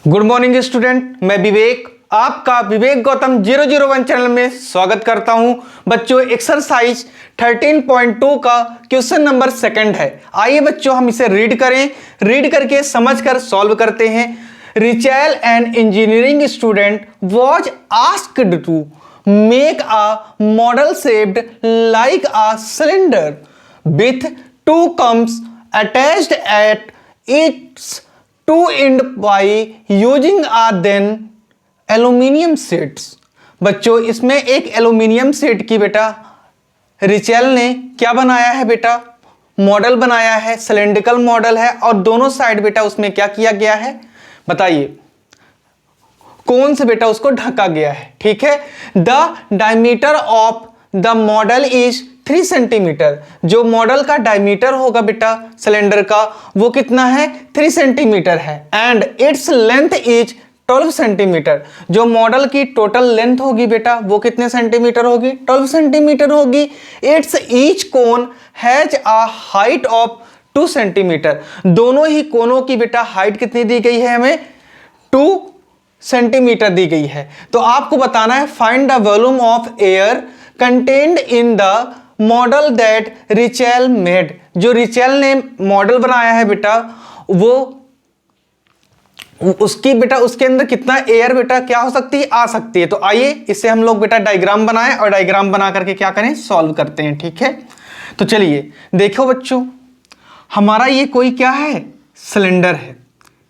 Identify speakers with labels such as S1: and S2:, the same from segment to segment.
S1: Good morning student, मैं विवेक आपका विवेक Gautam 001 channel में स्वागत करता हूं। बच्चों, एक्सरसाइज 13.2 का क्वेश्चन नंबर सेकंड है। आइए बच्चों हम इसे रीड करें, रीड करके समझकर सॉल्व करते हैं। Rachel an engineering student was asked to make a model shaped like a cylinder with two combs attached at its two end by using a then aluminium sheets। बच्चों, इसमें एक aluminium sheet की बेटा Rachel ने क्या बनाया है बेटा, मॉडल बनाया है, सिलेंड्रिकल मॉडल है और दोनों साइड बेटा उसमें क्या किया गया है बताइए, कौन से बेटा उसको ढका गया है। ठीक है, the diameter of the model is 3 centimetre. जो मॉडल का डायमीटर होगा बेटा सिलेंडर का वो कितना है, 3 सेंटीमीटर है। And its length is 12 centimetre. जो मॉडल की टोटल लेंथ होगी बेटा वो कितने सेंटीमीटर होगी, 12 सेंटीमीटर होगी। It's each cone has a height of 2 centimetre. दोनों ही कोनों की बेटा हाइट कितनी दी गई है, हमें 2 सेंटीमीटर दी गई है। तो आपको बताना है find the volume of air contained in the model that Rachel made. जो रिचेल ने मॉडल बनाया है बेटा वो उसकी बेटा उसके अंदर कितना एयर बेटा क्या हो सकती है, आ सकती है। तो आइए इससे हम लोग बेटा डायग्राम बनाएं और डायग्राम बना करके क्या करें, सॉल्व करते हैं। ठीक है, तो चलिए देखो बच्चों, हमारा ये कोई क्या है, सिलेंडर है।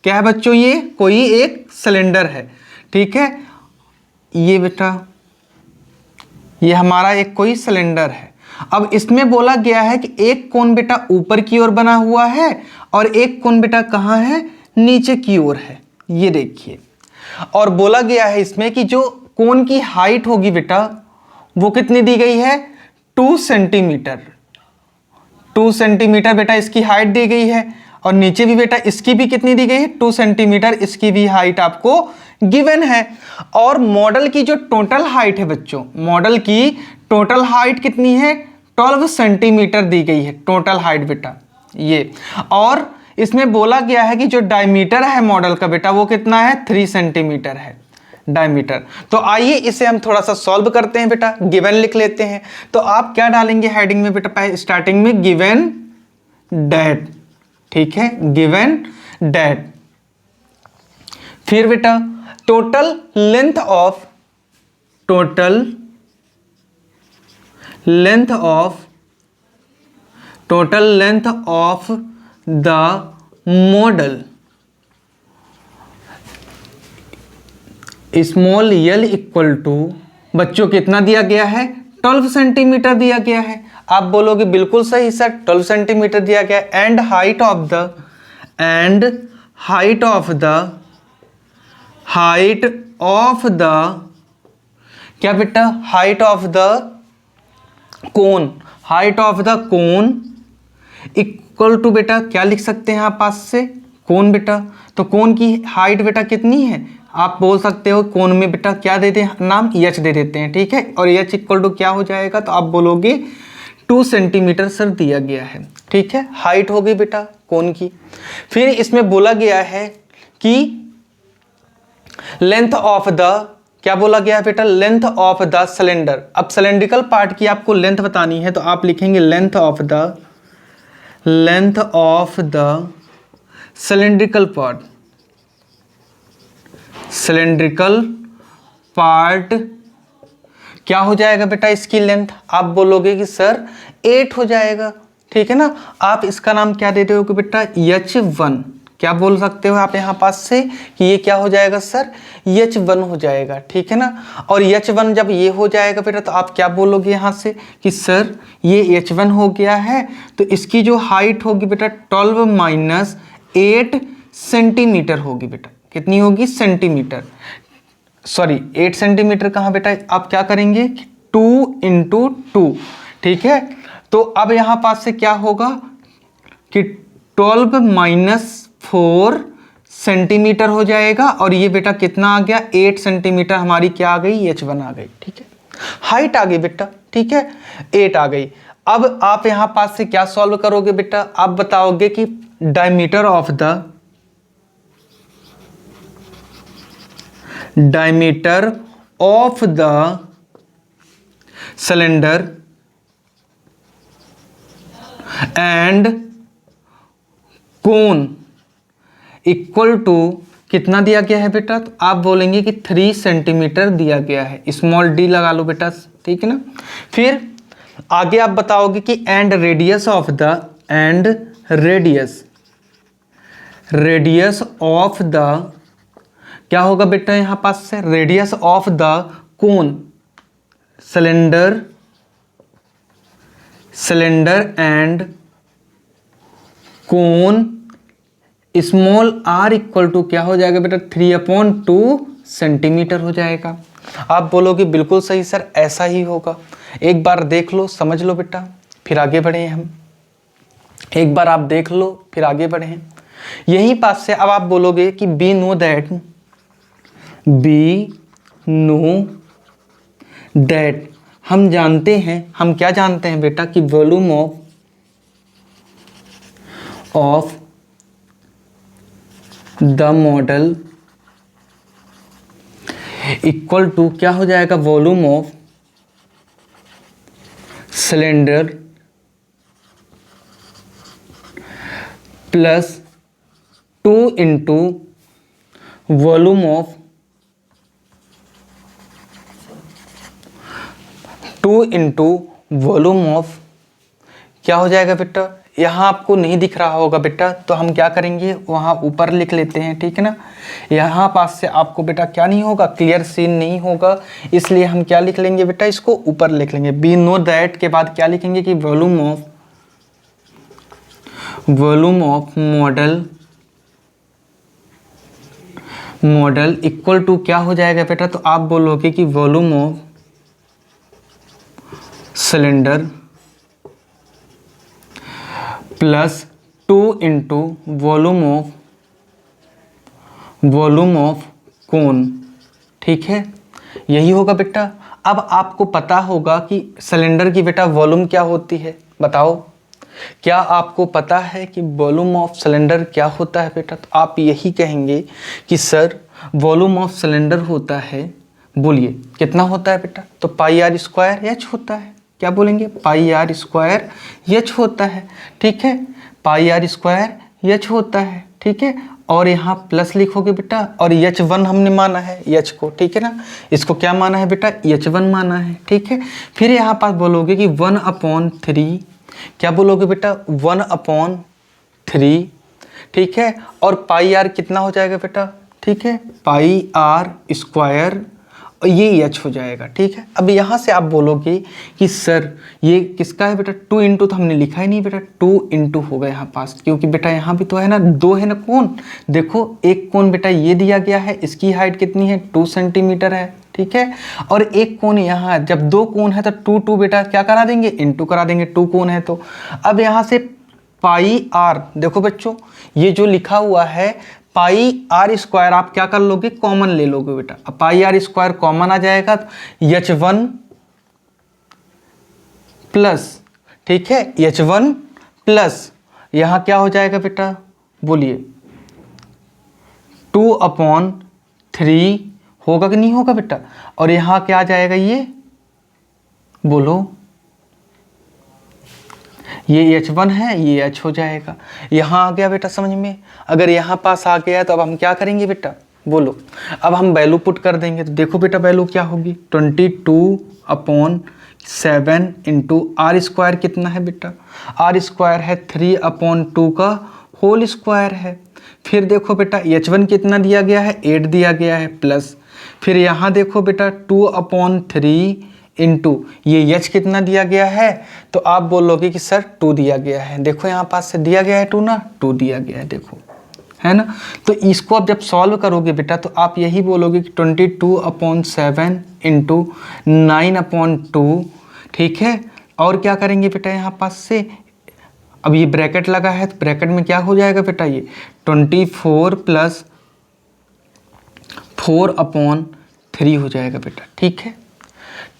S1: क्या है बच्चों, ये कोई एक सिलेंडर है। ठीक है, ये बेटा ये हमारा एक कोई सिलेंडर है। अब इसमें बोला गया है कि एक कोन बेटा ऊपर की ओर बना हुआ है और एक कोन बेटा कहाँ है, नीचे की ओर है। ये देखिए, और बोला गया है इसमें कि जो कोन की हाइट होगी बेटा वो कितनी दी गई है, 2 सेंटीमीटर। 2 सेंटीमीटर बेटा इसकी हाइट दी गई है और नीचे भी बेटा इसकी भी कितनी दी गई है, 2 सेंटीमीटर इसकी भी हाइट आपको गिवन है। और मॉडल की जो टोटल हाइट है बच्चों, मॉडल की टोटल हाइट कितनी है, 12 सेंटीमीटर दी गई है टोटल हाइट बेटा ये। और इसमें बोला गया है कि जो डायमीटर है मॉडल का बेटा वो कितना है, 3 सेंटीमीटर है डायमीटर। तो आइए इसे हम थोड़ा सा सॉल्व करते हैं बेटा, गिवन लिख लेते हैं। तो आप क्या डालेंगे हेडिंग में बेटा, स्टार्टिंग में गिवन डैट। ठीक है, गिवन डैट। फिर बेटा total length of the model small L equal to बच्चों कितना दिया गया है, 12 सेंटीमीटर दिया गया है। आप बोलोगे बिल्कुल सही सर, 12 सेंटीमीटर दिया गया है। एंड हाइट ऑफ द क्या बेटा, height of the cone equal to बेटा क्या लिख सकते हैं आप पास से, कोन बेटा। तो कोन की हाइट बेटा कितनी है, आप बोल सकते हो कोन में बेटा क्या दे दें, नाम एच दे देते हैं। ठीक है, और एच इक्वल टू क्या हो जाएगा, तो आप बोलोगे 2 सेंटीमीटर सर दिया गया है। ठीक है, हाइट हो गई बेटा कोन की। फिर इसमें बोला गया है कि लेंथ ऑफ द क्या बोला गया है बेटा, लेंथ ऑफ द सिलेंडर। अब सिलेंड्रिकल पार्ट की आपको लेंथ बतानी है तो आप लिखेंगे length of the cylindrical part क्या हो जाएगा बेटा, इसकी लेंथ आप बोलोगे कि सर 8 हो जाएगा। ठीक है ना, आप इसका नाम क्या दे दोगे बेटा, H1। क्या बोल सकते हो आप यहाँ पास से कि ये क्या हो जाएगा सर, H1 हो जाएगा। ठीक है ना, और H1 जब ये हो जाएगा बेटा तो आप क्या बोलोगे यहाँ से कि सर ये H1 हो गया है तो इसकी जो हाइट होगी बेटा 12 माइनस 8 सेंटीमीटर होगी बेटा। कितनी होगी, सेंटीमीटर, सॉरी 8 सेंटीमीटर कहाँ बेटा, आप क्या करेंगे 2 × 2। ठीक है, तो अब यहाँ पास से क्या होगा कि 12 माइनस 4 सेंटीमीटर हो जाएगा और ये बेटा कितना आ गया, 8 सेंटीमीटर हमारी क्या आ गई, H1 आ गई। ठीक है, हाइट आ गई बेटा। ठीक है, 8 आ गई। अब आप यहाँ पास से क्या सॉल्व करोगे बेटा, आप बताओगे कि diameter of the diameter of the cylinder and cone equal to कितना दिया गया है बेटा, तो आप बोलेंगे कि 3 सेंटीमीटर दिया गया है, स्मॉल डी लगा लो बेटा, ठीक है ना। फिर आगे आप बताओगे कि एंड रेडियस ऑफ द क्या होगा बेटा, यहां पास से radius of the cone cylinder and cone small R equal to क्या हो जाएगा बेटा, 3/2 सेंटीमीटर हो जाएगा। आप बोलोगे बिल्कुल सही सर, ऐसा ही होगा। एक बार देख लो, समझ लो बेटा, फिर आगे बढ़े हम। एक बार आप देख लो फिर आगे बढ़े हैं। यही पास से अब आप बोलोगे कि बी नो दैट हम जानते हैं, हम क्या जानते हैं बेटा, कि volume of the model equal to क्या हो जाएगा, volume of cylinder plus 2 into volume of 2 into volume of क्या हो जाएगा बेटा, यहाँ आपको नहीं दिख रहा होगा बेटा, तो हम क्या करेंगे, वहाँ ऊपर लिख लेते हैं, ठीक है ना। यहाँ पास से आपको बेटा क्या नहीं होगा, क्लियर सीन नहीं होगा, इसलिए हम क्या लिख लेंगे बेटा, इसको ऊपर लिख लेंगे। बी नो दैट के बाद क्या लिखेंगे कि volume of model equal to क्या हो जाएगा बेटा, तो आप बोलोगे कि volume of cylinder plus 2 into volume of cone, ठीक है, यही होगा बेटा। अब आपको पता होगा कि सिलेंडर की बेटा वॉल्यूम क्या होती है, बताओ, क्या आपको पता है कि वॉल्यूम ऑफ सिलेंडर क्या होता है बेटा, तो आप यही कहेंगे कि सर वॉल्यूम ऑफ सिलेंडर होता है, बोलिए कितना होता है बेटा, तो πr² होता है। क्या बोलेंगे, πr² होता है, ठीक है, πr² होता है, ठीक है। और यहाँ प्लस लिखोगे बेटा, और H1 हमने माना है H को, ठीक है ना, इसको क्या माना है बेटा, H1 माना है, ठीक है। फिर यहाँ पास बोलोगे कि 1/3, क्या बोलोगे बेटा, 1/3, ठीक है, और πr कितना हो जाएगा बेटा, ठीक है, πr², और ये H हो जाएगा, ठीक है। अब यहाँ से आप बोलोगे कि सर ये किसका है बेटा, 2 इंटू तो हमने लिखा ही नहीं बेटा, 2 इंटू होगा यहाँ पास, क्योंकि बेटा यहाँ भी तो है ना, 2 है ना कोण, देखो एक कोण बेटा ये दिया गया है, इसकी हाइट कितनी है, 2 सेंटीमीटर है, ठीक है। और एक कोण यहाँ, जब 2 कोण है तो 2 बेटा क्या करा देंगे, इंटू करा देंगे, 2 कोण है तो। अब यहाँ से πr, देखो बच्चों ये जो लिखा हुआ है πr² आप क्या कर लोगे, कॉमन ले लोगे बेटा। अब πr² कॉमन आ जाएगा तो H1 प्लस, ठीक है, H1 प्लस यहाँ क्या हो जाएगा बेटा, बोलिए 2/3 होगा कि नहीं होगा बेटा, और यहाँ क्या आ जाएगा, ये बोलो, ये H1 है, ये H हो जाएगा। यहाँ आ गया बेटा समझ में, अगर यहाँ पास आ गया तो अब हम क्या करेंगे बेटा, बोलो, अब हम वैल्यू पुट कर देंगे, तो देखो बेटा वैल्यू क्या होगी, 22/7 इंटू r² कितना है बेटा, r² है 3/2 का होल स्क्वायर है। फिर देखो बेटा H1 कितना दिया गया है, 8 दिया गया है, प्लस फिर यहाँ देखो बेटा 2/3 इंटू ये H कितना दिया गया है, तो आप बोलोगे कि सर 2 दिया गया है, देखो यहाँ पास से दिया गया है 2 ना, 2 दिया गया है, देखो है ना। तो इसको आप जब सॉल्व करोगे बेटा तो आप यही बोलोगे कि 22/7 इंटू 9/2, ठीक है। और क्या करेंगे बेटा यहाँ पास से, अब ये ब्रैकेट लगा है तो ब्रैकेट में क्या हो जाएगा बेटा, ये 24 प्लस 4/3 हो जाएगा बेटा, ठीक है,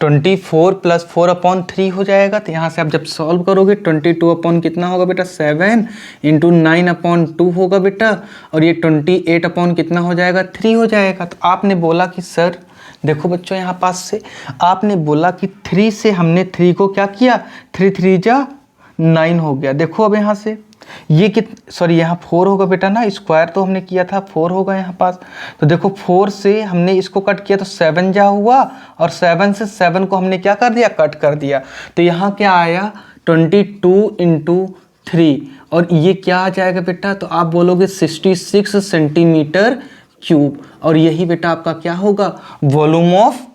S1: 24 प्लस 4/3 हो जाएगा। तो यहाँ से आप जब सॉल्व करोगे 22 अपॉन कितना होगा बेटा 7 इंटू 9/2 होगा बेटा, और ये 28 अपॉन कितना हो जाएगा 3 हो जाएगा। तो आपने बोला कि सर देखो बच्चों यहाँ पास से आपने बोला कि 3 से हमने 3 को क्या किया, 3 3 जा 9 हो गया। देखो अब यहाँ से ये सॉरी यहाँ 4 होगा बेटा ना, स्क्वायर तो हमने किया था 4 होगा यहाँ पास। तो देखो 4 से हमने इसको कट किया तो 7 जा हुआ, और 7 से 7 को हमने क्या कर दिया, कट कर दिया। तो यहाँ क्या आया 22 इंटू 3, और ये क्या आ जाएगा बेटा, तो आप बोलोगे 66 सेंटीमीटर क्यूब, और यही बेटा आपका क्या होगा, वॉल्यूम ऑफ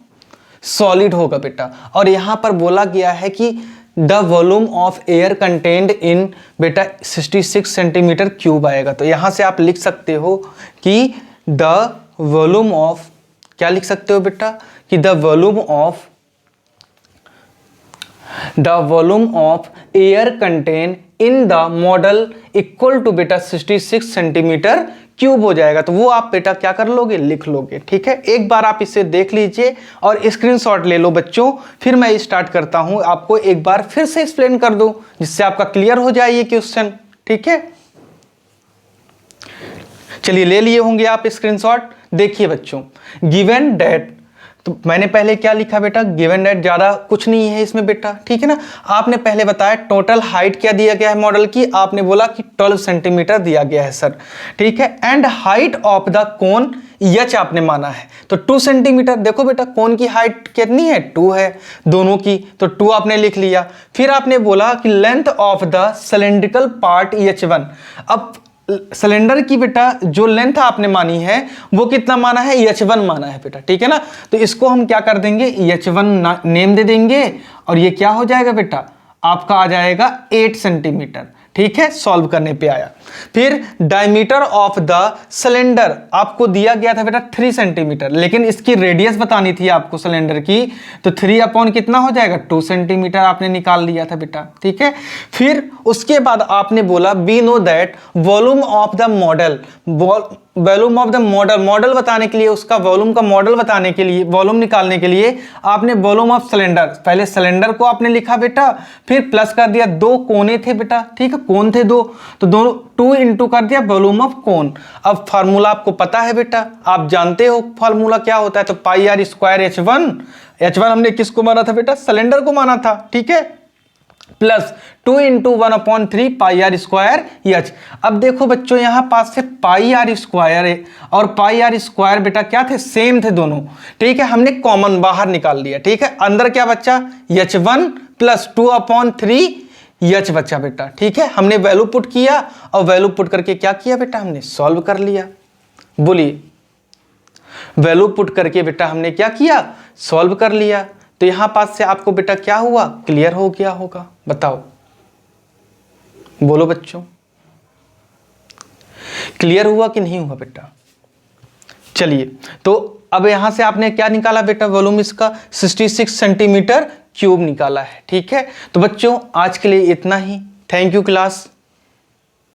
S1: सॉलिड होगा बेटा। और यहाँ पर बोला गया है कि the volume of air contained in बेटा 66 सेंटीमीटर क्यूब आएगा। तो यहाँ से आप लिख सकते हो कि द वॉल्यूम ऑफ, क्या लिख सकते हो बेटा, कि the volume of air contain in the model equal to बेटा 66 सेंटीमीटर क्यूब हो जाएगा। तो वो आप बेटा क्या कर लोगे, लिख लोगे। ठीक है, एक बार आप इसे देख लीजिए और स्क्रीनशॉट ले लो बच्चों, फिर मैं स्टार्ट करता हूं, आपको एक बार फिर से एक्सप्लेन कर दूं जिससे आपका क्लियर हो जाए ये क्वेश्चन। ठीक है, चलिए ले लिए होंगे आप स्क्रीनशॉट। देखिए बच्चों, गिवन डेट, तो मैंने पहले क्या लिखा बेटा, गिवन डेट, ज्यादा कुछ नहीं है इसमें बेटा। ठीक है ना, आपने पहले बताया टोटल हाइट क्या दिया गया है मॉडल की, आपने बोला कि 12 सेंटीमीटर दिया गया है सर। ठीक है, and height of the cone H आपने माना है, तो 2 सेंटीमीटर। देखो बेटा कोन की हाइट कितनी है, 2 है दोनों की, तो 2 आपने लिख लिया। फिर आपने बोला कि length of the cylindrical part H1, अब सिलेंडर की बेटा जो लेंथ आपने मानी है वो कितना माना है, H1 माना है बेटा। ठीक है ना, तो इसको हम क्या कर देंगे, H1 नेम दे देंगे, और ये क्या हो जाएगा बेटा, आपका आ जाएगा 8 सेंटीमीटर। ठीक है, सॉल्व करने पे आया। फिर डायमीटर ऑफ द सिलेंडर आपको दिया गया था बेटा 3 सेंटीमीटर, लेकिन इसकी रेडियस बतानी थी आपको सिलेंडर की, तो 3 अपॉन कितना हो जाएगा 2 सेंटीमीटर आपने निकाल लिया था बेटा। ठीक है, फिर उसके बाद आपने बोला we know that volume of the model, volume of the model बताने के लिए, उसका वॉल्यूम का मॉडल बताने के लिए, वॉल्यूम निकालने के लिए आपने वॉल्यूम ऑफ सिलेंडर, पहले सिलेंडर को आपने लिखा बेटा, फिर प्लस कर दिया, 2 कोने थे बेटा। ठीक है, कोन थे 2, तो दोनों 2 इंटू कर दिया वॉल्यूम ऑफ कोन। अब फार्मूला आपको पता है बेटा, आप जानते हो फार्मूला क्या होता है, तो पाई आर स्क्वायर H1 हमने किसको माना था बेटा, सिलेंडर को माना था। ठीक है, plus 2 into 1/3 pi R square H. अब देखो बच्चों यहाँ पास से पाई आर स्क्वायर और पाई आर स्क्वायर बेटा क्या थे, सेम थे दोनों। ठीक है, हमने कॉमन बाहर निकाल लिया। ठीक है, अंदर क्या बच्चा, H1 प्लस 2/3 एच बच्चा बेटा। ठीक है, हमने वैल्यू पुट किया, और वैल्यू पुट करके क्या किया बेटा, हमने सॉल्व कर लिया। बोलिए, वैल्यू पुट करके बेटा हमने क्या किया, सॉल्व कर लिया। तो यहां पास से आपको बेटा क्या हुआ, क्लियर हो गया होगा, बताओ, बोलो बच्चों, क्लियर हुआ कि नहीं हुआ बेटा। चलिए, तो अब यहां से आपने क्या निकाला बेटा, वॉल्यूम इसका 66 सेंटीमीटर क्यूब निकाला है। ठीक है, तो बच्चों आज के लिए इतना ही। Thank you class.